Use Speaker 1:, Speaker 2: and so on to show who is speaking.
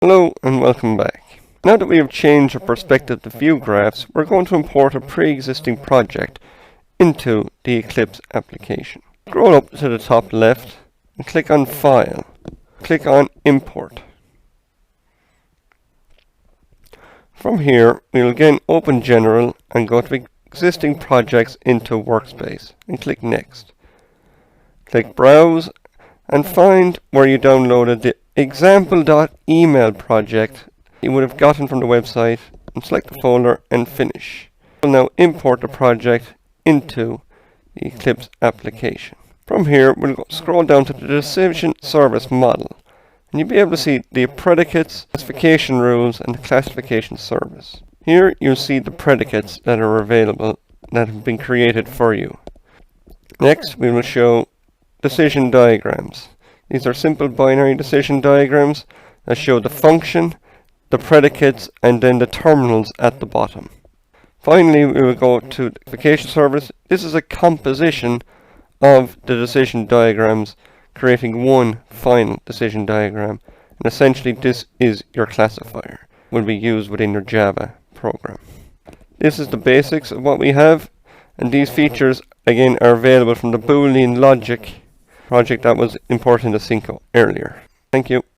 Speaker 1: Hello and welcome back. Now that we have changed our perspective to view graphs, we're going to import a pre-existing project into the Eclipse application. Scroll up to the top left and click on File. Click on Import. From here, we'll again open General and go to Existing Projects into Workspace and click Next. Click Browse and find where you downloaded the example.email project you would have gotten from the website and select the folder and finish. We'll now import the project into the Eclipse application. From here, we'll scroll down to the decision service model and you'll be able to see the predicates, classification rules and the classification service. Here you'll see the predicates that are available that have been created for you. Next, we will show decision diagrams. These are simple binary decision diagrams that show the function, the predicates, and then the terminals at the bottom. Finally, we will go to the classification service. This is a composition of the decision diagrams, creating one final decision diagram. And essentially, this is your classifier. It will be used within your Java program. This is the basics of what we have, and these features, again, are available from the Boolean logic project that was imported into Cinco earlier. Thank you.